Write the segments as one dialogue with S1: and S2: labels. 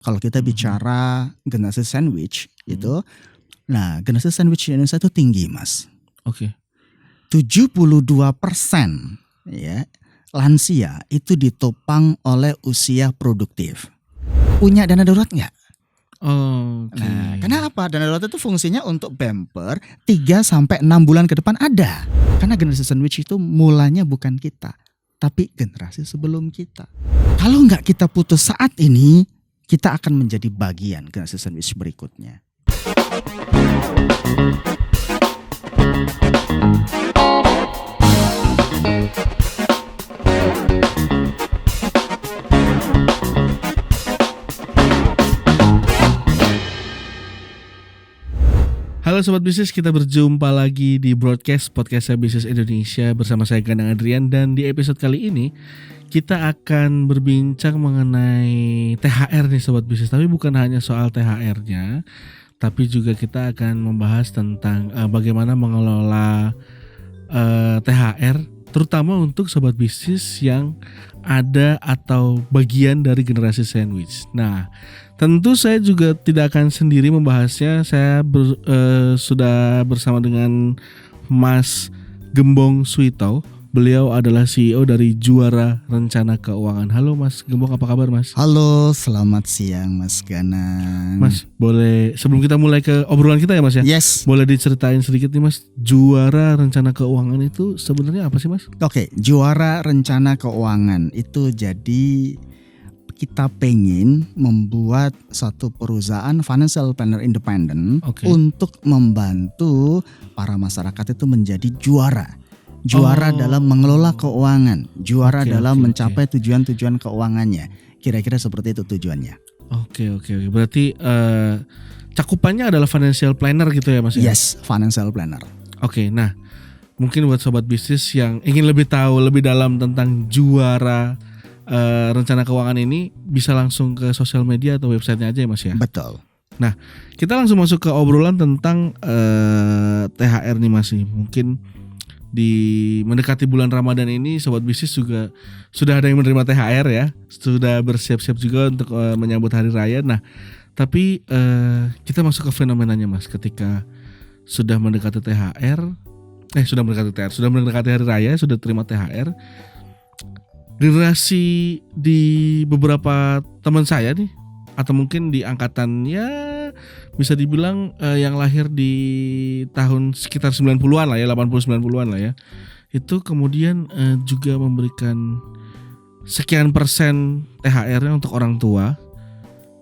S1: Kalau kita bicara generasi sandwich itu, nah generasi sandwich di Indonesia itu tinggi, Mas.
S2: Oke.
S1: 72% ya lansia itu ditopang oleh usia produktif. Punya dana darurat nggak?
S2: Oke.
S1: Nah, kenapa? Dana darurat itu fungsinya untuk bumper 3-6 bulan ke depan ada. Karena generasi sandwich itu mulanya bukan kita, tapi generasi sebelum kita. Kalau nggak kita putus saat ini, kita akan menjadi bagian generasi sandwich berikutnya.
S2: Halo Sobat Bisnis, kita berjumpa lagi di podcast Bisnis Indonesia bersama saya Gandang Adrian. Dan di episode kali ini kita akan berbincang mengenai THR nih Sobat Bisnis. Tapi bukan hanya soal THR-nya, tapi juga kita akan membahas tentang bagaimana mengelola THR, terutama untuk Sobat Bisnis yang ada atau bagian dari generasi sandwich. Nah, tentu saya juga tidak akan sendiri membahasnya. Saya sudah bersama dengan Mas Gembong Suito. Beliau adalah CEO dari Juara Rencana Keuangan. Halo Mas Gembong, apa kabar Mas?
S1: Halo, selamat siang Mas Ganang.
S2: Mas, boleh sebelum kita mulai ke obrolan kita ya Mas ya?
S1: Yes.
S2: Boleh diceritain sedikit nih Mas, Juara Rencana Keuangan itu sebenarnya apa sih Mas?
S1: Oke, Juara Rencana Keuangan itu jadi kita pengen membuat satu perusahaan financial planner independent untuk membantu para masyarakat itu menjadi juara dalam mengelola keuangan, juara dalam mencapai tujuan-tujuan keuangannya. Kira-kira seperti itu tujuannya.
S2: Oke. Berarti cakupannya adalah financial planner gitu ya Mas ya?
S1: Yes, financial planner.
S2: Oke, nah mungkin buat Sobat Bisnis yang ingin lebih tahu lebih dalam tentang Juara Rencana Keuangan ini, bisa langsung ke sosial media atau websitenya aja ya Mas ya?
S1: Betul.
S2: Nah, kita langsung masuk ke obrolan tentang THR nih Mas. Mungkin di mendekati bulan Ramadan ini Sobat Bisnis juga sudah ada yang menerima THR ya, sudah bersiap-siap juga untuk menyambut hari raya. Nah, tapi kita masuk ke fenomenanya Mas, ketika sudah mendekati hari raya, sudah terima THR. Generasi di beberapa teman saya nih, atau mungkin di angkatannya bisa dibilang yang lahir di tahun sekitar 90-an lah ya, 80-90-an lah ya, itu kemudian juga memberikan sekian persen THR-nya untuk orang tua,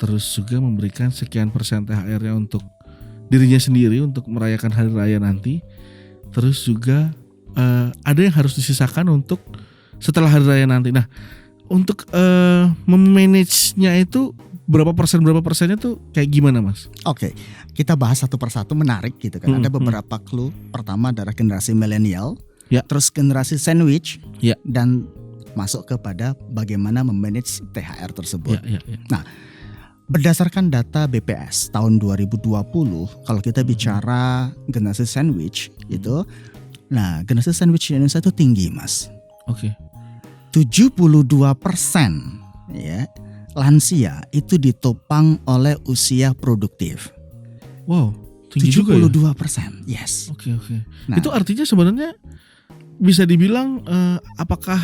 S2: terus juga memberikan sekian persen THR-nya untuk dirinya sendiri untuk merayakan hari raya nanti, terus juga ada yang harus disisakan untuk setelah hari raya nanti. Nah, untuk memanage-nya itu berapa persennya tuh kayak gimana Mas? Oke,
S1: kita bahas satu persatu, menarik gitu kan. Ada beberapa clue. Pertama adalah generasi milenial, terus generasi sandwich, dan masuk kepada bagaimana memanage THR tersebut. Nah, berdasarkan data BPS tahun 2020, kalau kita bicara generasi sandwich itu, nah generasi sandwich di Indonesia itu tinggi Mas.
S2: Oke.
S1: 72% ya lansia itu ditopang oleh usia produktif.
S2: Wow, tinggi
S1: 72%,
S2: juga ya?
S1: Yes.
S2: Oke. Nah, itu artinya sebenarnya bisa dibilang apakah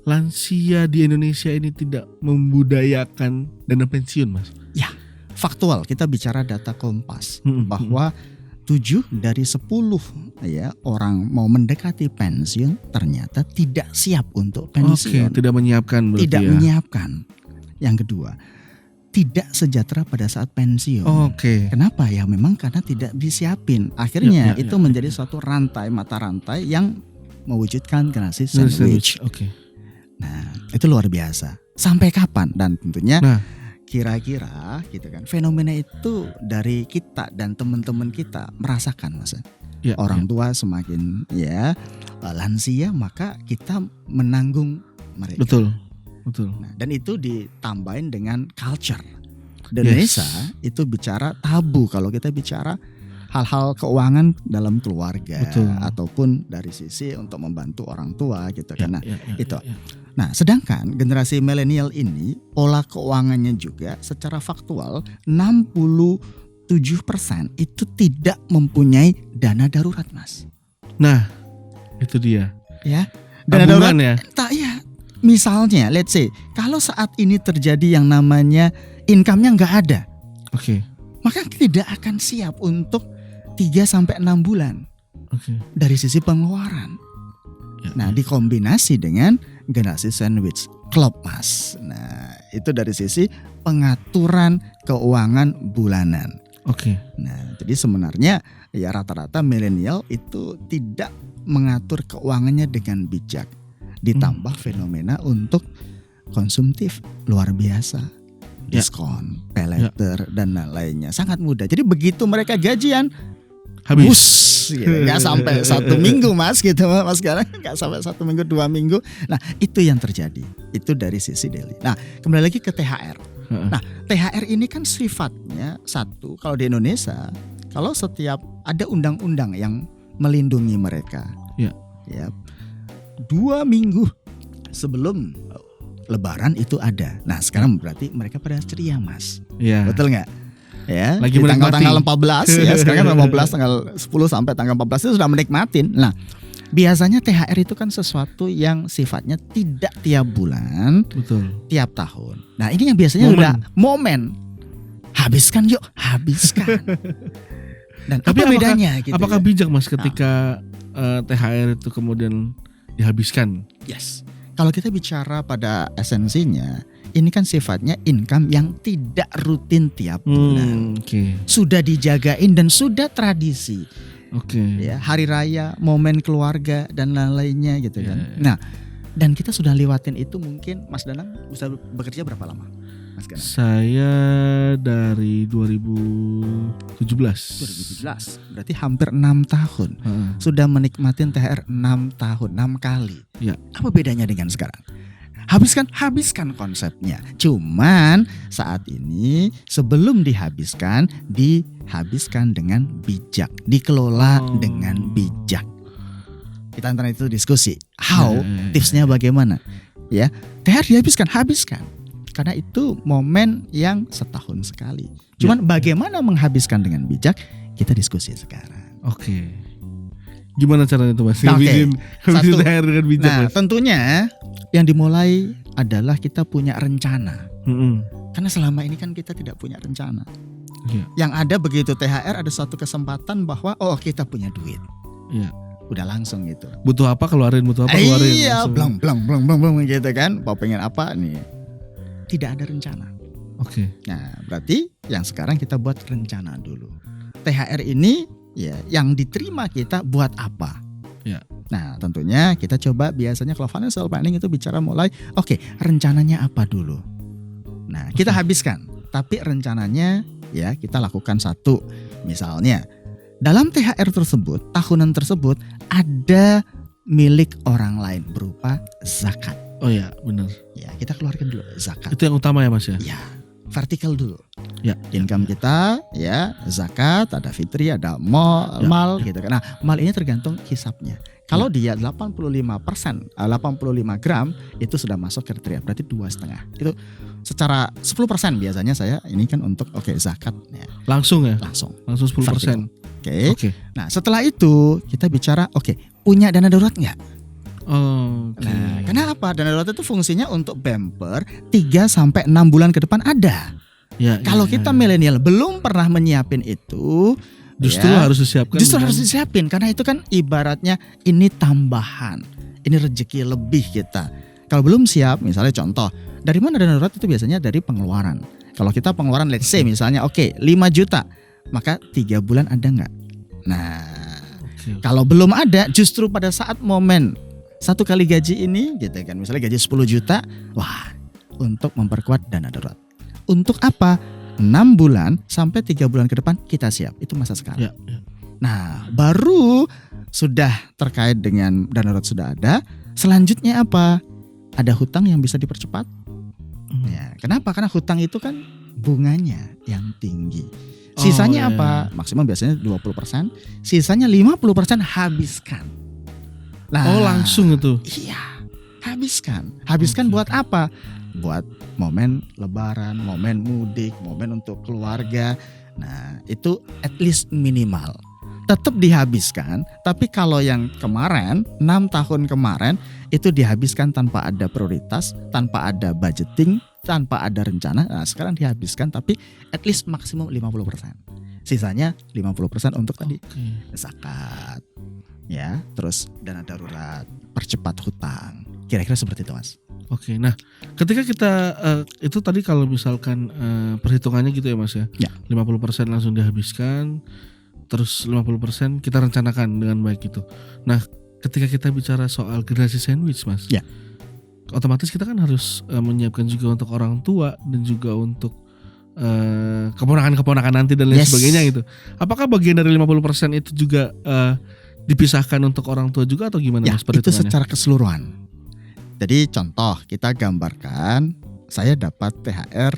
S2: lansia di Indonesia ini tidak membudayakan dana pensiun, Mas?
S1: Ya, faktual. Kita bicara data Kompas bahwa 7 dari 10 ya orang mau mendekati pensiun ternyata tidak siap untuk pensiun.
S2: Oke, tidak menyiapkan berarti.
S1: Tidak menyiapkan. Yang kedua, tidak sejahtera pada saat pensiun.
S2: Oke.
S1: Kenapa ya? Memang karena tidak disiapin. Akhirnya itu menjadi suatu mata rantai yang mewujudkan generasi sandwich.
S2: Oke.
S1: Nah, itu luar biasa. Sampai kapan? Dan tentunya kira-kira gitu kan, fenomena itu dari kita dan teman-teman kita merasakan Mas. Orang tua semakin lansia, maka kita menanggung mereka.
S2: Betul.
S1: Nah, dan itu ditambahin dengan culture. Indonesia itu bicara tabu kalau kita bicara hal-hal keuangan dalam keluarga ataupun dari sisi untuk membantu orang tua gitu kan. Nah, itu. Nah, sedangkan generasi milenial ini pola keuangannya juga secara faktual 67% itu tidak mempunyai dana darurat, Mas.
S2: Nah, itu dia.
S1: Ya. Dana
S2: tabungan
S1: darurat,
S2: ya.
S1: Tak ya. Misalnya, let's say kalau saat ini terjadi yang namanya income-nya nggak ada,
S2: Oke.
S1: maka tidak akan siap untuk 3-6 bulan dari sisi pengeluaran.
S2: Ya,
S1: Nah, dikombinasi dengan generasi sandwich club, Mas. Nah, itu dari sisi pengaturan keuangan bulanan.
S2: Oke.
S1: Nah, jadi sebenarnya ya rata-rata milenial itu tidak mengatur keuangannya dengan bijak. Ditambah fenomena untuk konsumtif luar biasa. Diskon, pay later, dan lainnya sangat mudah. Jadi begitu mereka gajian
S2: habis,
S1: gitu. Gak sampai 1 minggu, Mas, gitu, Mas. Sekarang gak sampai 1 minggu, 2 minggu. Nah, itu yang terjadi. Itu dari sisi daily. Nah, kembali lagi ke THR. Nah, THR ini kan sifatnya satu, kalau di Indonesia, kalau setiap ada undang-undang yang melindungi mereka, ya 2 minggu sebelum Lebaran itu ada. Nah, sekarang berarti mereka pada ceria, Mas.
S2: Ya.
S1: Betul nggak? Ya,
S2: lagi
S1: di
S2: menikmati.
S1: tanggal 14 ya, sekarang 15, tanggal 10 sampai tanggal 14 itu sudah menikmatin. Nah, biasanya THR itu kan sesuatu yang sifatnya tidak tiap bulan,
S2: betul,
S1: tiap tahun. Nah, ini yang biasanya udah momen. Habiskan yuk, habiskan. Dan
S2: tapi
S1: apa bedanya gitu?
S2: Apakah bijak, Mas, ketika THR itu kemudian dihabiskan?
S1: Yes. Kalau kita bicara pada esensinya, ini kan sifatnya income yang tidak rutin tiap bulan. Sudah dijagain dan sudah tradisi. Ya, hari raya, momen keluarga dan lain-lainnya gitu kan. Nah, dan kita sudah lewatin itu mungkin, Mas Danang bisa bekerja berapa lama? Mas Danang?
S2: Saya dari 2017.
S1: Berarti hampir 6 tahun. Sudah menikmatin THR 6 tahun, 6 kali.
S2: Ya.
S1: Apa bedanya dengan sekarang? Habiskan konsepnya. Cuman saat ini sebelum dihabiskan dengan bijak, dikelola dengan bijak. Kita antara itu diskusi. Tipsnya bagaimana? Ya, THR habiskan. Karena itu momen yang setahun sekali. Cuman bagaimana menghabiskan dengan bijak, kita diskusi sekarang.
S2: Oke. Gimana caranya itu, Mas?
S1: Habisin
S2: THR dengan bijak,
S1: Mas?
S2: Mas?
S1: Tentunya yang dimulai adalah kita punya rencana. Karena selama ini kan kita tidak punya rencana. Yang ada begitu THR ada suatu kesempatan bahwa kita punya duit. Udah langsung gitu.
S2: Butuh apa keluarin, keluarin.
S1: Iya, blang gitu kan. Mau pengen apa nih? Tidak ada rencana. Nah, berarti yang sekarang kita buat rencana dulu. THR ini ya yang diterima kita buat apa? Nah, tentunya kita coba biasanya kalau financial planning itu bicara mulai rencananya apa dulu. Nah, kita habiskan, tapi rencananya ya kita lakukan satu. Misalnya dalam THR tersebut, tahunan tersebut ada milik orang lain berupa zakat.
S2: Oh ya, benar.
S1: Ya, kita keluarkan dulu zakat.
S2: Itu yang utama ya, Mas ya?
S1: Ya, vertikal dulu.
S2: Ya,
S1: income kita ya zakat, ada fitri, ada mal gitu kan. Nah, mal ini tergantung hisapnya. Kalau dia 85%, 85 gram itu sudah masuk kriteria, berarti 2,5. Itu secara 10% biasanya saya ini kan untuk zakat ya.
S2: Langsung ya?
S1: Langsung
S2: 10%.
S1: Oke. Nah, setelah itu kita bicara punya dana darurat enggak? Nah, kenapa? Dana darurat itu fungsinya untuk bumper 3-6 bulan ke depan ada. Kalau kita milenial belum pernah menyiapin itu,
S2: justru harus disiapkan.
S1: Harus disiapin karena itu kan ibaratnya ini tambahan, ini rezeki lebih kita. Kalau belum siap, misalnya contoh, dari mana dana darurat itu biasanya dari pengeluaran. Kalau kita pengeluaran let's say misalnya 5 juta, maka 3 bulan ada nggak? Nah, kalau belum ada, justru pada saat momen 1 kali gaji ini gitu kan, misalnya gaji 10 juta, wah, untuk memperkuat dana darurat. Untuk apa? 6 bulan sampai 3 bulan ke depan kita siap. Itu masa sekarang. Nah, baru sudah terkait dengan dana darurat sudah ada. Selanjutnya apa? Ada hutang yang bisa dipercepat. Ya, kenapa? Karena hutang itu kan bunganya yang tinggi. Sisanya apa? Maksimum biasanya 20%. Sisanya 50% habiskan.
S2: Langsung itu.
S1: Iya. Habiskan buat apa? Buat momen lebaran, momen mudik, momen untuk keluarga. Nah, itu at least minimal. Tetap dihabiskan, tapi kalau yang kemarin 6 tahun kemarin itu dihabiskan tanpa ada prioritas, tanpa ada budgeting, tanpa ada rencana. Nah, sekarang dihabiskan tapi at least maksimum 50%. Sisanya 50% untuk tadi zakat. Ya, terus dana darurat, percepat hutang. Kira-kira seperti itu, Mas.
S2: Oke, nah ketika kita itu tadi kalau misalkan perhitungannya gitu ya Mas ya. 50% langsung dihabiskan, terus 50% kita rencanakan dengan baik gitu. Nah, ketika kita bicara soal generasi sandwich Mas, otomatis kita kan harus menyiapkan juga untuk orang tua dan juga untuk keponakan-keponakan nanti dan lain sebagainya gitu. Apakah bagian dari 50% itu juga dipisahkan untuk orang tua juga atau gimana Mas perhitungannya?
S1: Itu secara keseluruhan. Jadi contoh kita gambarkan saya dapat THR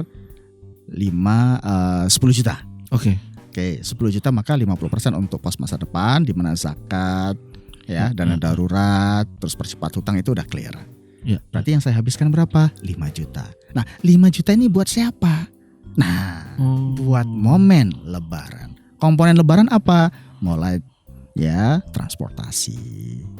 S1: 10 juta. Oke, 10 juta maka 50% untuk pos masa depan di mana zakat, ya, dana darurat, terus percepat hutang itu udah clear. Berarti yang saya habiskan berapa? 5 juta. Nah, 5 juta ini buat siapa? Nah, buat momen lebaran. Komponen lebaran apa? Mulai ya transportasi,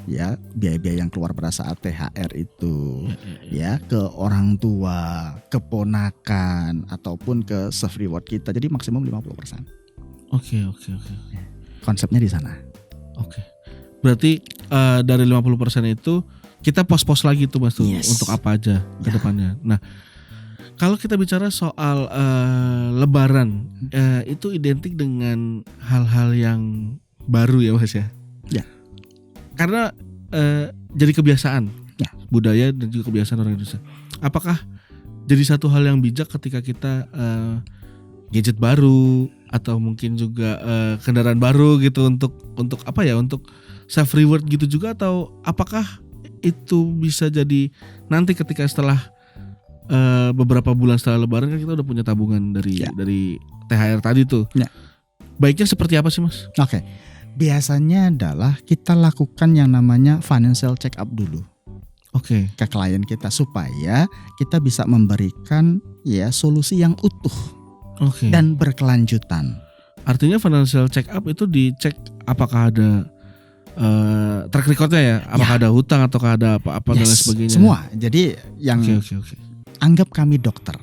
S1: ya biaya-biaya yang keluar pada saat THR itu, ya ke orang tua, keponakan ataupun ke self reward kita. Jadi maksimum 50%. Oke. Konsepnya di sana. Oke.
S2: Berarti dari 50% itu kita pos-pos lagi tuh Mas tuh untuk apa aja ke depannya. Nah, kalau kita bicara soal lebaran, itu identik dengan hal-hal yang baru ya Mas ya. Karena jadi kebiasaan budaya dan juga kebiasaan orang Indonesia. Apakah jadi satu hal yang bijak ketika kita gadget baru atau mungkin juga kendaraan baru gitu untuk apa ya, untuk self reward gitu juga, atau apakah itu bisa jadi nanti ketika setelah beberapa bulan setelah lebaran kan kita udah punya tabungan dari THR tadi tuh. Baiknya seperti apa sih Mas?
S1: Oke. Biasanya adalah kita lakukan yang namanya financial check up dulu. Ke klien kita supaya kita bisa memberikan ya solusi yang utuh dan berkelanjutan.
S2: Artinya financial check up itu dicek apakah ada track recordnya ya, apakah ada hutang ataukah ada apa-apa dan lain sebagainya.
S1: Semua. Jadi yang anggap kami dokter,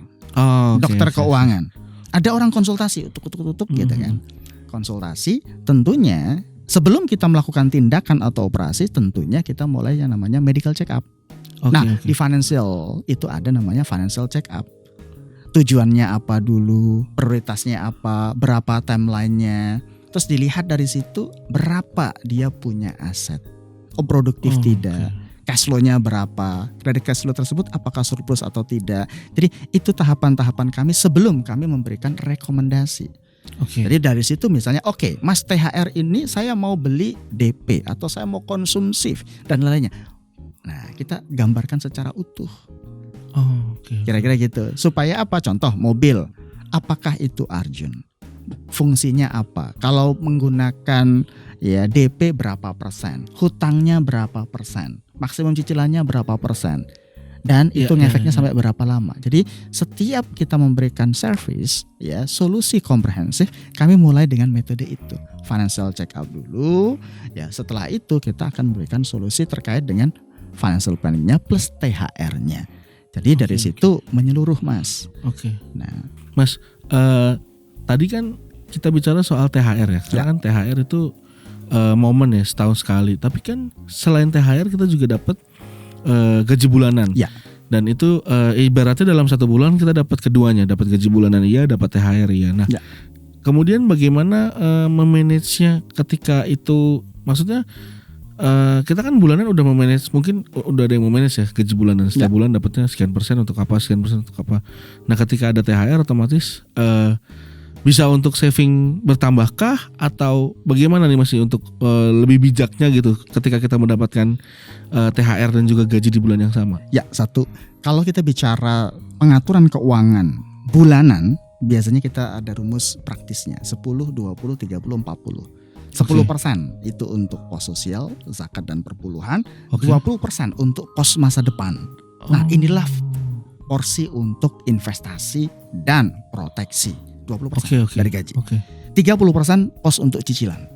S1: dokter keuangan. Ada orang konsultasi tutup gitu kan. Konsultasi tentunya sebelum kita melakukan tindakan atau operasi tentunya kita mulai yang namanya medical check up. Di financial itu ada namanya financial check up. Tujuannya apa dulu, prioritasnya apa, berapa timelinenya, terus dilihat dari situ berapa dia punya aset, produktif tidak, cash flow-nya berapa, kredit cash flow tersebut apakah surplus atau tidak. Jadi itu tahapan-tahapan kami sebelum kami memberikan rekomendasi. Jadi dari situ misalnya Mas THR ini saya mau beli DP atau saya mau konsumsif dan lainnya. Nah kita gambarkan secara utuh. Kira-kira gitu. Supaya apa? Contoh mobil, apakah itu Arjun? Fungsinya apa? Kalau menggunakan ya DP berapa persen? Hutangnya berapa persen? Maksimum cicilannya berapa persen? Dan itu ngefeknya sampai berapa lama. Jadi setiap kita memberikan service ya solusi komprehensif, kami mulai dengan metode itu. Financial check up dulu. Ya setelah itu kita akan memberikan solusi terkait dengan financial planning-nya plus THR-nya. Jadi dari situ menyeluruh Mas. Nah
S2: Mas, tadi kan kita bicara soal THR ya. Karena kan THR itu momen ya setahun sekali. Tapi kan selain THR kita juga dapat gaji bulanan. Dan itu ibaratnya dalam satu bulan kita dapat keduanya, dapat gaji bulanan dapat THR Nah, kemudian bagaimana memanage-nya ketika itu? Maksudnya kita kan bulanan udah memanage, mungkin udah ada yang memanage ya gaji bulanan setiap bulan dapatnya sekian persen untuk apa, sekian persen untuk apa. Nah, ketika ada THR otomatis bisa untuk saving bertambahkah atau bagaimana nih masih untuk lebih bijaknya gitu ketika kita mendapatkan THR dan juga gaji di bulan yang sama?
S1: Satu, kalau kita bicara pengaturan keuangan bulanan biasanya kita ada rumus praktisnya 10, 20, 30, 40. 10% itu untuk pos sosial, zakat dan perpuluhan, 20% untuk pos masa depan. Nah, inilah porsi untuk investasi dan proteksi. 20% dari gaji. 30% pos untuk cicilan.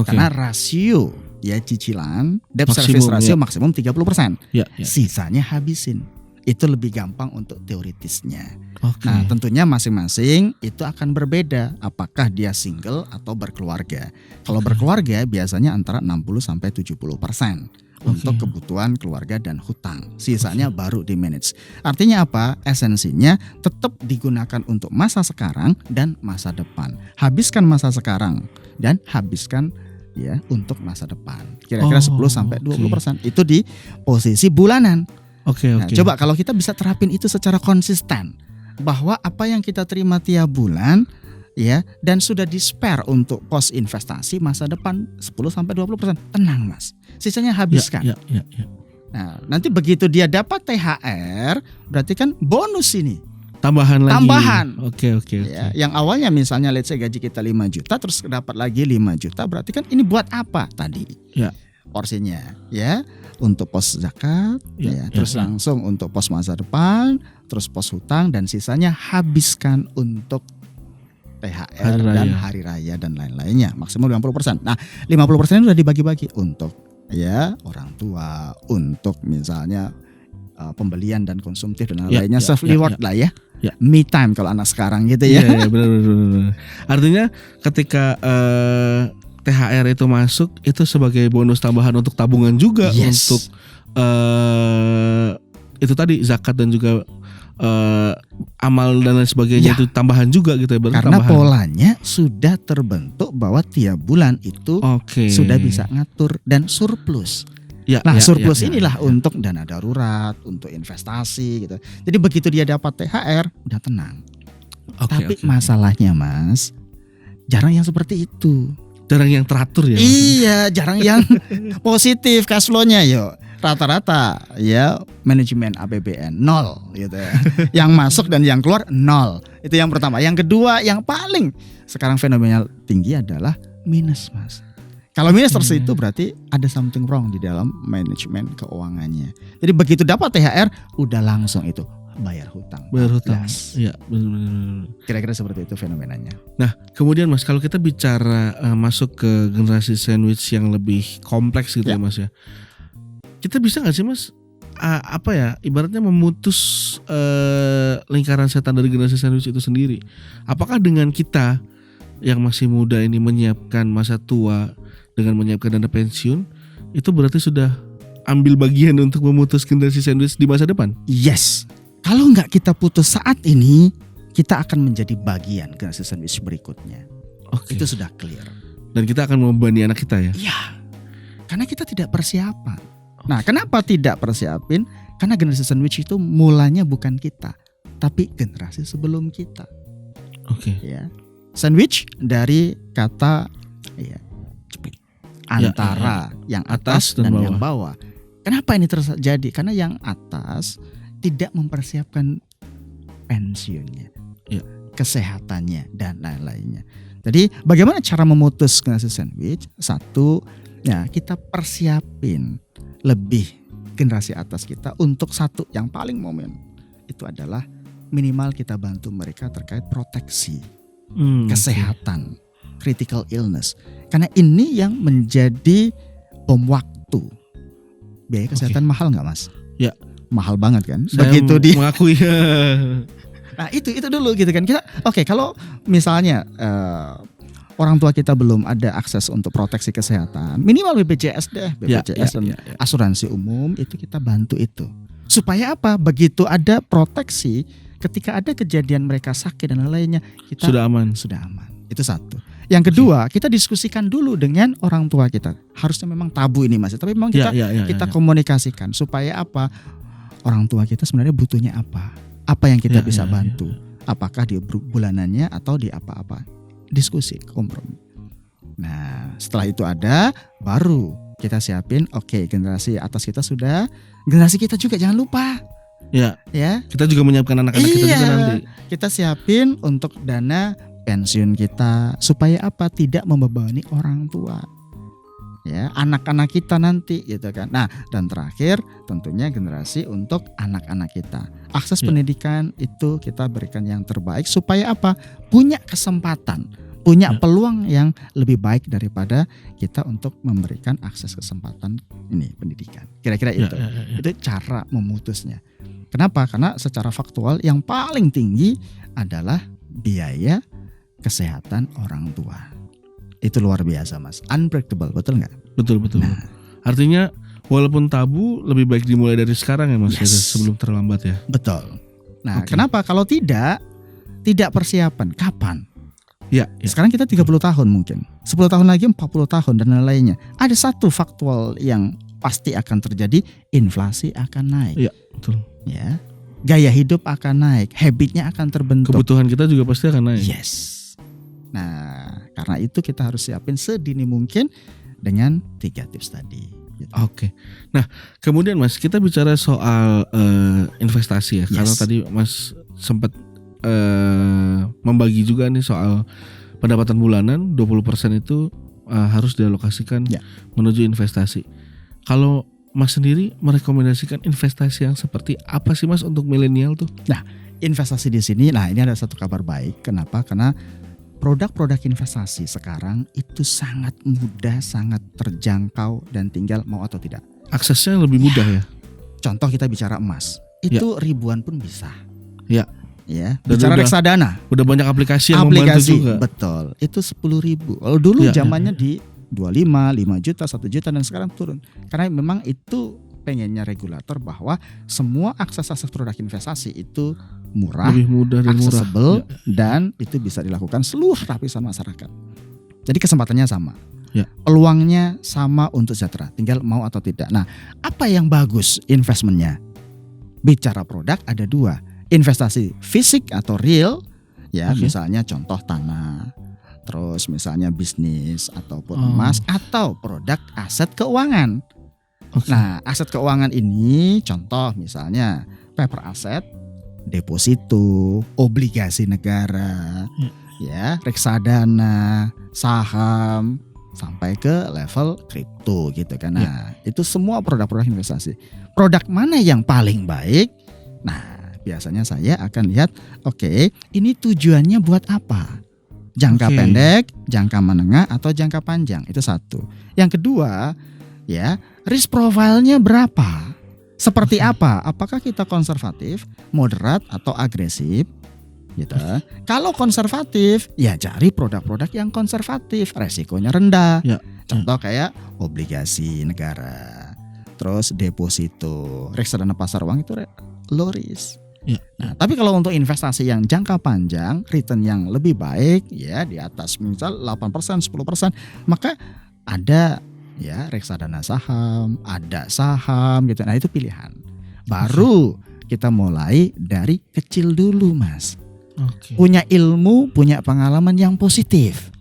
S1: Karena rasio cicilan debt service ratio maksimum 30%. Sisanya habisin. Itu lebih gampang untuk teoritisnya. Nah, tentunya masing-masing itu akan berbeda apakah dia single atau berkeluarga. Kalau berkeluarga biasanya antara 60-70% untuk kebutuhan keluarga dan hutang. Sisanya baru di manage. Artinya apa? Esensinya tetap digunakan untuk masa sekarang dan masa depan. Habiskan masa sekarang dan habiskan untuk masa depan. Kira-kira 10-20%. Itu di posisi bulanan. Nah, coba kalau kita bisa terapin itu secara konsisten, bahwa apa yang kita terima tiap bulan dan sudah di spare untuk pos investasi masa depan 10-20%, tenang Mas, sisanya habiskan. Nah, nanti begitu dia dapat THR, berarti kan bonus ini, tambahan. Yang awalnya misalnya let's say gaji kita 5 juta terus dapat lagi 5 juta, berarti kan ini buat apa tadi? Porsinya untuk pos zakat, terus langsung untuk pos masa depan, terus pos hutang, dan sisanya habiskan untuk THR dan hari raya dan lain-lainnya, maksimal 50%. Nah, 50% itu sudah dibagi-bagi untuk orang tua, untuk misalnya pembelian dan konsumtif dan lain-lainnya, self reward lah me time kalau anak sekarang gitu
S2: benar. Artinya ketika THR itu masuk, itu sebagai bonus tambahan untuk tabungan juga, untuk itu tadi zakat dan juga amal dan lain sebagainya, itu tambahan juga gitu ya.
S1: Karena polanya sudah terbentuk bahwa tiap bulan itu sudah bisa ngatur dan surplus. Surplus inilah untuk dana darurat, untuk investasi gitu. Jadi begitu dia dapat THR udah tenang. Tapi masalahnya Mas, jarang yang seperti itu.
S2: Jarang yang teratur ya.
S1: Iya, jarang yang positif cash flow-nya rata-rata manajemen APBN 0 gitu ya. Yang masuk dan yang keluar 0. Itu yang pertama. Yang kedua, yang paling sekarang fenomenal tinggi adalah minus Mas. Kalau minus terus itu berarti ada something wrong di dalam manajemen keuangannya. Jadi begitu dapat THR udah langsung itu bayar hutang. Iya, benar. Kira-kira seperti itu fenomenanya.
S2: Nah, kemudian Mas, kalau kita bicara masuk ke generasi sandwich yang lebih kompleks gitu ya Mas ya. Kita bisa nggak sih Mas ibaratnya memutus lingkaran setan dari generasi sandwich itu sendiri? Apakah dengan kita yang masih muda ini menyiapkan masa tua dengan menyiapkan dana pensiun, itu berarti sudah ambil bagian untuk memutus generasi sandwich di masa depan?
S1: Yes. Kalau nggak kita putus saat ini, kita akan menjadi bagian generasi sandwich berikutnya. Itu sudah clear.
S2: Dan kita akan membebani anak kita ya?
S1: Iya. Karena kita tidak persiapan. Nah, kenapa tidak persiapin? Karena generasi sandwich itu mulanya bukan kita, tapi generasi sebelum kita. Sandwich dari kata jepit antara yang atas dan yang bawah. Kenapa ini terjadi? Karena yang atas tidak mempersiapkan pensiunnya, kesehatannya dan lain-lainnya. Jadi bagaimana cara memutus generasi sandwich? Satu, kita persiapin lebih generasi atas kita untuk satu yang paling momen itu adalah minimal kita bantu mereka terkait proteksi kesehatan, critical illness. Karena ini yang menjadi bom waktu. Biaya kesehatan mahal nggak Mas?
S2: Ya.
S1: Mahal banget kan?
S2: Saya begitu mengakui.
S1: Nah itu dulu gitu kan. Kita kalau misalnya orang tua kita belum ada akses untuk proteksi kesehatan, minimal BPJS deh, BPJS dan asuransi umum itu kita bantu itu. Supaya apa? Begitu ada proteksi, ketika ada kejadian mereka sakit dan lainnya, kita
S2: sudah aman.
S1: Itu satu. Yang kedua, kita diskusikan dulu dengan orang tua kita. Harusnya memang tabu ini Mas, tapi memang kita komunikasikan supaya apa? Orang tua kita sebenarnya butuhnya apa? Apa yang kita bisa bantu? Apakah di bulanannya atau di apa-apa? Diskusi, kompromi. Nah, setelah itu ada, baru kita siapin. Generasi atas kita sudah, generasi kita juga jangan lupa.
S2: Ya. Kita juga menyiapkan anak-anak kita juga nanti.
S1: Kita siapin untuk dana pensiun kita supaya apa? Tidak membebani orang tua. Ya, anak-anak kita nanti gitu kan. Nah, dan terakhir tentunya generasi untuk anak-anak kita. Akses pendidikan itu kita berikan yang terbaik supaya apa? Punya kesempatan, punya peluang yang lebih baik daripada kita untuk memberikan akses kesempatan ini pendidikan. Kira-kira itu. Itu cara memutusnya. Kenapa? Karena secara faktual yang paling tinggi adalah biaya kesehatan orang tua. Itu luar biasa Mas, unpredictable, betul nggak?
S2: Betul. Nah, artinya walaupun tabu lebih baik dimulai dari sekarang ya Mas, sebelum terlambat ya.
S1: Betul. Nah, kenapa? Kalau tidak persiapan, kapan?
S2: Ya.
S1: Sekarang kita 30 tahun mungkin, 10 tahun lagi 40 tahun dan lain-lainnya. Ada satu faktual yang pasti akan terjadi, inflasi akan naik.
S2: Iya, betul.
S1: Ya, gaya hidup akan naik, habitnya akan terbentuk.
S2: Kebutuhan kita juga pasti akan naik.
S1: Yes. Nah, karena itu kita harus siapin sedini mungkin dengan 3 tips tadi. Gitu.
S2: Oke. Nah, kemudian Mas, kita bicara soal investasi ya. Karena tadi Mas sempat membagi juga nih soal pendapatan bulanan 20% itu harus dialokasikan menuju investasi. Kalau Mas sendiri merekomendasikan investasi yang seperti apa sih Mas untuk milenial tuh?
S1: Nah, investasi di sini, nah ini ada satu kabar baik. Kenapa? Karena produk-produk investasi sekarang itu sangat mudah, sangat terjangkau dan tinggal mau atau tidak.
S2: Aksesnya lebih mudah ya.
S1: Contoh kita bicara emas, itu ribuan pun bisa.
S2: Ya.
S1: Ya. Bicara reksadana,
S2: udah banyak aplikasi yang membantu juga.
S1: Betul. Itu 10.000. Kalau dulu zamannya di 25, 5 juta, 1 juta dan sekarang turun. Karena memang itu pengennya regulator bahwa semua akses produk investasi itu murah,
S2: lebih mudah dan
S1: accessible, dan itu bisa dilakukan seluruh lapisan masyarakat. Jadi kesempatannya sama, peluangnya sama untuk sejahtera, tinggal mau atau tidak. Nah, apa yang bagus investmentnya? Bicara produk ada 2, investasi fisik atau real, ya misalnya contoh tanah, terus misalnya bisnis ataupun emas atau produk aset keuangan. Nah, aset keuangan ini contoh misalnya paper asset, deposito, obligasi negara, ya, reksadana, saham, sampai ke level kripto gitu kan. Nah, itu semua produk-produk investasi. Produk mana yang paling baik? Nah, biasanya saya akan lihat, ini tujuannya buat apa? Jangka pendek, jangka menengah, atau jangka panjang. Itu satu. Yang kedua, ya, risk profile-nya berapa? Seperti apa? Apakah kita konservatif, moderat, atau agresif? Gitu. Kalau konservatif, ya cari produk-produk yang konservatif, resikonya rendah. Contoh kayak obligasi negara, terus deposito, reksadana pasar uang itu low risk. Nah, tapi kalau untuk investasi yang jangka panjang, return yang lebih baik, ya di atas misal 8%, 10%, maka ada ya reksadana saham, ada saham gitu. Nah, itu pilihan. Baru kita mulai dari kecil dulu, Mas. Punya ilmu, punya pengalaman yang positif.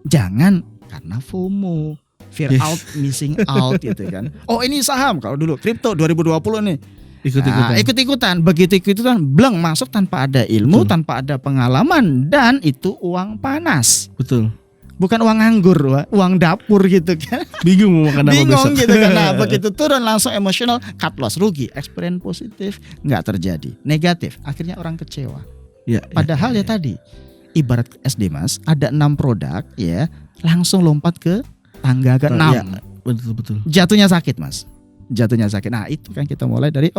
S1: Jangan karena FOMO, fear out, missing out gitu kan. Oh, ini saham, kalau dulu kripto 2020 nih. Ikut-ikutan. Begitu ikut-ikutan, bleng masuk tanpa ada ilmu, tanpa ada pengalaman, dan itu uang panas.
S2: Betul.
S1: Bukan uang nganggur, uang dapur gitu kan.
S2: Bingung mau makan apa besok.
S1: Bingung gitu kan. Nah, begitu turun langsung emosional, cut loss, rugi. Experience positif nggak terjadi, negatif. Akhirnya orang kecewa. Padahal tadi, ibarat SD Mas, ada 6 produk ya, langsung lompat ke tangga ke-6.
S2: Betul.
S1: Jatuhnya sakit Mas. Jatuhnya sakit. Nah, itu kan kita mulai dari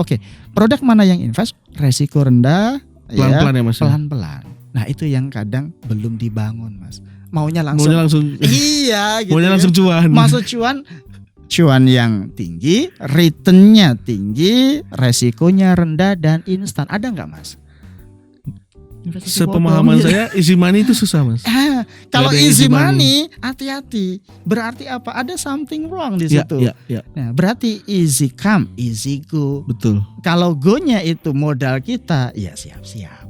S1: produk mana yang invest, resiko rendah,
S2: pelan-pelan ya Mas.
S1: Pelan-pelan. Nah, itu yang kadang belum dibangun Mas. Maunya langsung iya gitu.
S2: Maunya langsung cuan.
S1: Masuk cuan yang tinggi, returnnya tinggi, resikonya rendah dan instan. Ada nggak Mas?
S2: Sepemahaman saya easy money itu susah Mas.
S1: Kalau easy money hati-hati. Berarti apa? Ada something wrong di situ. Nah, berarti easy come, easy go.
S2: Betul.
S1: Kalau go-nya itu modal kita, ya siap-siap.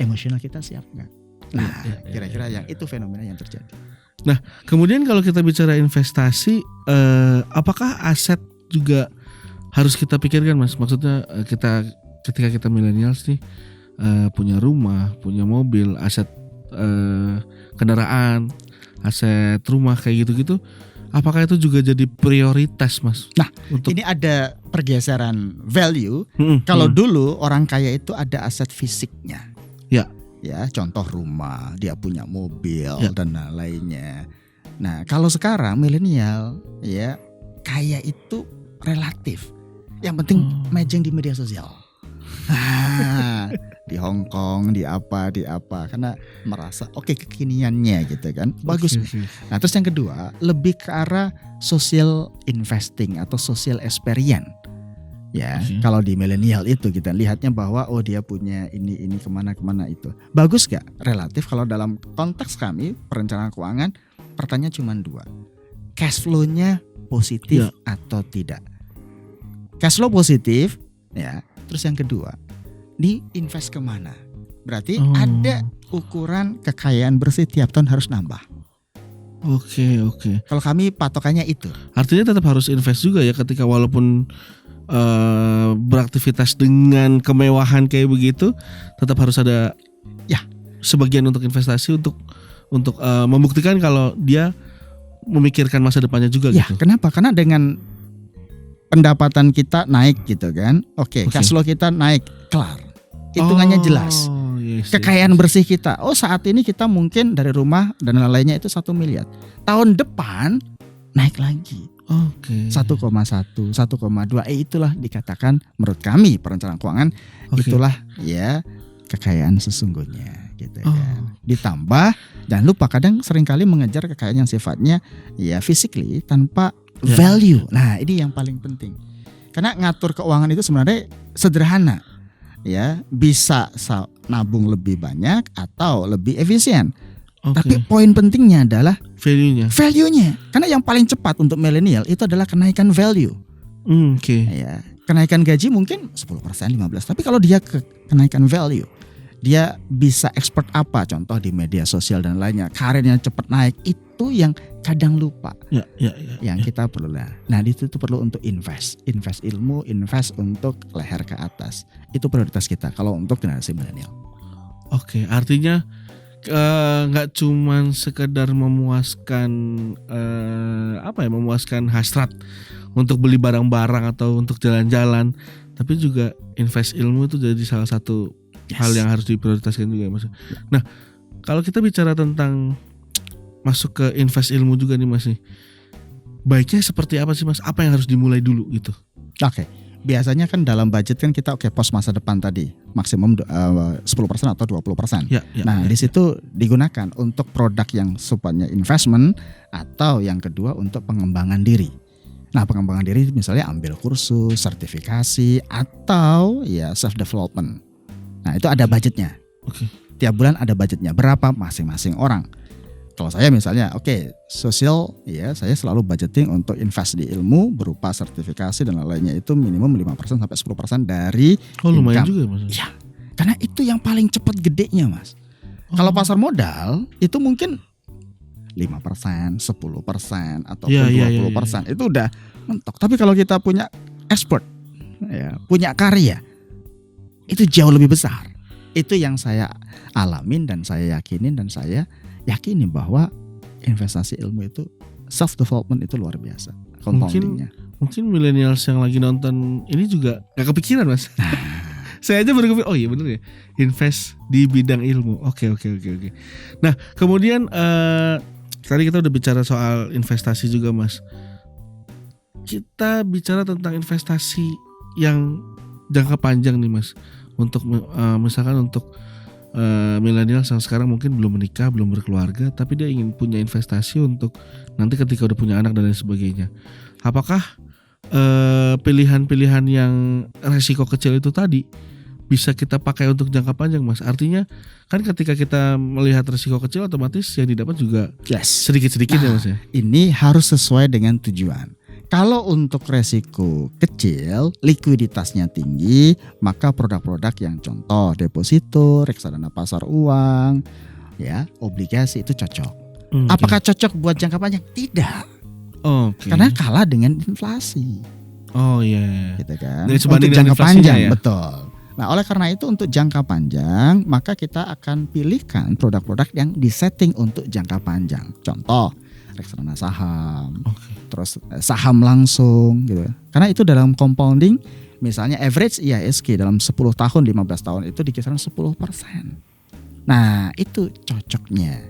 S1: Emosional kita siap nggak? Nah, kira-kira yang itu fenomena yang terjadi.
S2: Nah, kemudian kalau kita bicara investasi, apakah aset juga harus kita pikirkan Mas? Maksudnya ketika kita millennials nih, punya rumah, punya mobil, aset kendaraan, aset rumah kayak gitu-gitu. Apakah itu juga jadi prioritas, Mas?
S1: Nah, ini ada pergeseran value. Kalau dulu orang kaya itu ada aset fisiknya. Ya, contoh rumah, dia punya mobil dan lainnya. Nah, kalau sekarang milenial ya kaya itu relatif. Yang penting mejeng di media sosial. Di Hong Kong, di apa, karena merasa oke kekiniannya gitu kan. Bagus. Nah, terus yang kedua, lebih ke arah social investing atau social experience. Ya, kalau di milenial itu kita lihatnya bahwa dia punya ini kemana itu. Bagus gak? Relatif. Kalau dalam konteks kami perencanaan keuangan, pertanyaan cuma 2. Cash flow-nya positif atau tidak? Cash flow positif, ya. Terus yang kedua, diinvest kemana? Berarti ada ukuran kekayaan bersih tiap tahun harus nambah.
S2: Oke.
S1: Kalau kami patokannya itu.
S2: Artinya tetap harus invest juga ya, ketika walaupun beraktivitas dengan kemewahan kayak begitu, tetap harus ada sebagian untuk investasi untuk membuktikan kalau dia memikirkan masa depannya juga gitu.
S1: Kenapa? Karena dengan pendapatan kita naik gitu kan. Oke. Cash flow kita naik, kelar. Hitungannya jelas. Kekayaan bersih kita. Saat ini kita mungkin dari rumah dan lainnya itu 1 miliar. Tahun depan naik lagi. 1,1, 1,2. Itulah dikatakan menurut kami perencanaan keuangan, itulah ya kekayaan sesungguhnya gitu kan. Ditambah, jangan lupa kadang seringkali mengejar kekayaan yang sifatnya ya physically tanpa value. Nah, ini yang paling penting. Karena ngatur keuangan itu sebenarnya sederhana. Ya, bisa nabung lebih banyak atau lebih efisien. Tapi poin pentingnya adalah value-nya. Karena yang paling cepat untuk milenial itu adalah kenaikan value. Ya, kenaikan gaji mungkin 10%, 15%. Tapi kalau dia kenaikan value, dia bisa expert apa? Contoh di media sosial dan lainnya. Karirnya cepat naik. Itu yang kadang lupa. Yang kita perlu. Nah, itu perlu untuk invest ilmu, invest untuk leher ke atas. Itu prioritas kita kalau untuk generasi milenial.
S2: Artinya nggak cuman sekedar memuaskan memuaskan hasrat untuk beli barang-barang atau untuk jalan-jalan, tapi juga invest ilmu itu jadi salah satu hal yang harus diprioritaskan juga, Mas. Nah, kalau kita bicara tentang masuk ke invest ilmu juga nih, Mas, baiknya seperti apa sih, Mas? Apa yang harus dimulai dulu gitu?
S1: Biasanya kan dalam budget kan kita pos masa depan tadi maksimum 10% atau 20%. Di situ digunakan untuk produk yang sifatnya investment atau yang kedua untuk pengembangan diri. Nah, pengembangan diri misalnya ambil kursus, sertifikasi atau ya self development. Nah, itu ada budgetnya. Tiap bulan ada budgetnya berapa masing-masing orang. Kalau saya misalnya sosial ya saya selalu budgeting untuk invest di ilmu berupa sertifikasi dan lainnya itu minimum 5% sampai 10% dari
S2: lumayan
S1: income.
S2: juga, Mas.
S1: Ya, karena itu yang paling cepat gedenya, Mas. Kalau pasar modal itu mungkin 5%, 10% ataupun 20%. Itu udah mentok. Tapi kalau kita punya expert punya karya itu jauh lebih besar. Itu yang saya alamin dan saya yakinin dan saya yakini bahwa investasi ilmu itu self development itu luar biasa.
S2: Mungkin millennials yang lagi nonton ini juga gak kepikiran, Mas. Saya aja baru kepikiran. Iya bener ya, invest di bidang ilmu. Oke. Nah, kemudian tadi kita udah bicara soal investasi juga, Mas. Kita bicara tentang investasi yang jangka panjang nih, Mas. Untuk misalkan untuk milenial yang sekarang mungkin belum menikah, belum berkeluarga, tapi dia ingin punya investasi untuk nanti ketika udah punya anak dan lain sebagainya. Apakah pilihan-pilihan yang resiko kecil itu tadi bisa kita pakai untuk jangka panjang, Mas? Artinya kan ketika kita melihat resiko kecil, otomatis yang didapat juga sedikit-sedikit ya, Mas ya. Ini harus sesuai dengan tujuan. Kalau untuk resiko kecil, likuiditasnya tinggi, maka produk-produk yang contoh deposito, reksadana pasar uang, obligasi itu cocok. Apakah cocok buat jangka panjang? Tidak. Karena kalah dengan inflasi. Gitu kan. Untuk jangka panjang, betul.
S1: Nah, oleh karena itu untuk jangka panjang, maka kita akan pilihkan produk-produk yang disetting untuk jangka panjang. Contoh, reksadana saham, terus saham langsung gitu. Karena itu dalam compounding, misalnya average IHSG dalam 10 tahun, 15 tahun itu di kisaran 10%. Nah, itu cocoknya.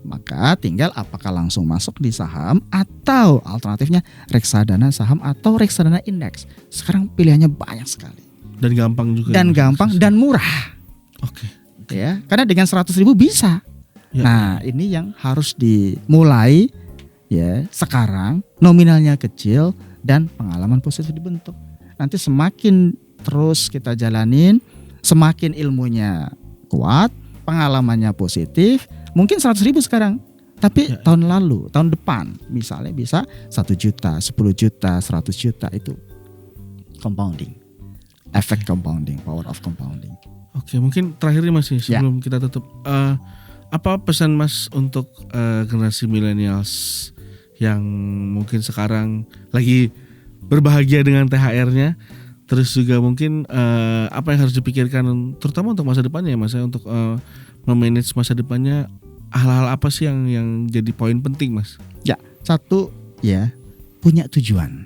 S1: Maka tinggal apakah langsung masuk di saham atau alternatifnya reksadana saham atau reksadana indeks. Sekarang pilihannya banyak sekali.
S2: Dan gampang juga.
S1: Dan gampang dan murah.
S2: Oke.
S1: Ya, karena dengan 100.000 bisa. Ya. Nah, ini yang harus dimulai ya sekarang, nominalnya kecil dan pengalaman positif dibentuk. Nanti semakin terus kita jalanin, semakin ilmunya kuat, pengalamannya positif, mungkin 100.000 sekarang. Tapi tahun lalu, tahun depan misalnya bisa 1 juta, 10 juta, 100 juta, itu compounding. Efek compounding, power of compounding.
S2: Oke, mungkin terakhir Mas sebelum kita tutup, apa pesan Mas untuk generasi millennials yang mungkin sekarang lagi berbahagia dengan THR-nya, terus juga mungkin apa yang harus dipikirkan terutama untuk masa depannya ya Mas, untuk memanage masa depannya, hal-hal apa sih yang jadi poin penting Mas? Ya,
S1: satu ya, punya tujuan.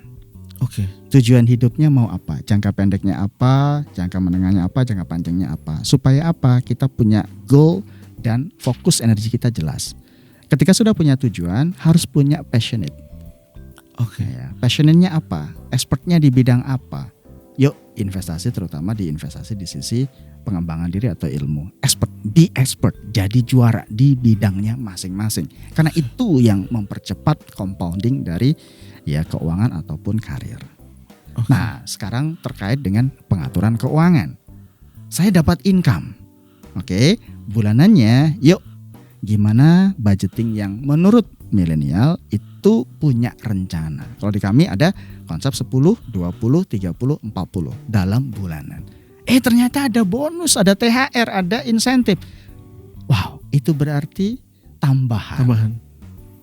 S2: Oke.
S1: Tujuan hidupnya mau apa? Jangka pendeknya apa? Jangka menengahnya apa? Jangka panjangnya apa? Supaya apa? Kita punya goal dan fokus energi kita jelas. Ketika sudah punya tujuan, harus punya passionate.
S2: Oke.
S1: Ya, passionate-nya apa? Expertnya di bidang apa? Yuk investasi, terutama di investasi di sisi pengembangan diri atau ilmu. Be expert, jadi juara di bidangnya masing-masing. Karena itu yang mempercepat compounding dari ya keuangan ataupun karir.
S2: Okay.
S1: Nah, sekarang terkait dengan pengaturan keuangan. Saya dapat income. Oke, bulanannya yuk gimana budgeting yang menurut milenial itu punya rencana. Kalau di kami ada konsep 10, 20, 30, 40 dalam bulanan. Ternyata ada bonus, ada THR, ada insentif. Wow, itu berarti tambahan.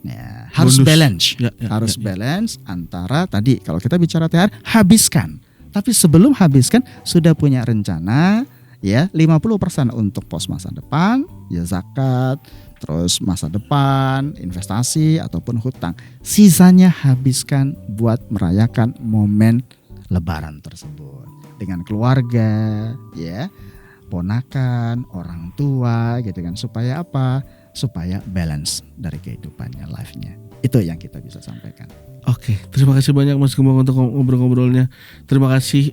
S1: Ya, harus bonus. Balance, harus balance antara tadi kalau kita bicara THR habiskan. Tapi sebelum habiskan sudah punya rencana ya 50% untuk pos masa depan, ya zakat, terus masa depan, investasi ataupun hutang. Sisanya habiskan buat merayakan momen lebaran tersebut dengan keluarga, ya, ponakan, orang tua gitu kan. Supaya apa? Supaya balance dari kehidupannya, life-nya. Itu yang kita bisa sampaikan.
S2: Oke, terima kasih banyak Mas Gembong untuk ngobrol-ngobrolnya. Terima kasih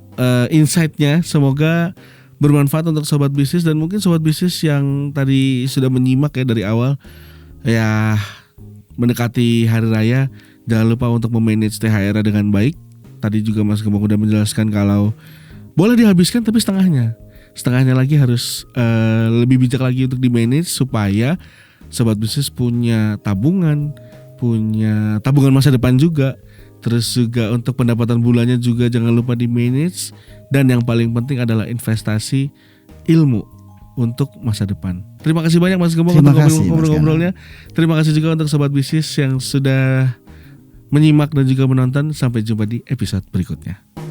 S2: insight-nya. Semoga bermanfaat untuk sobat bisnis dan mungkin sobat bisnis yang tadi sudah menyimak ya dari awal. Ya, mendekati hari raya, jangan lupa untuk memanage THR dengan baik. Tadi juga Mas Gembong udah menjelaskan kalau boleh dihabiskan tapi setengahnya lagi harus lebih bijak lagi untuk di-manage supaya sobat bisnis punya tabungan masa depan juga. Terus juga untuk pendapatan bulannya juga jangan lupa di-manage. Dan yang paling penting adalah investasi ilmu untuk masa depan. Terima kasih banyak Mas Gembong untuk ngobrol-ngobrolnya. Terima kasih juga untuk sobat bisnis yang sudah menyimak dan juga menonton. Sampai jumpa di episode berikutnya.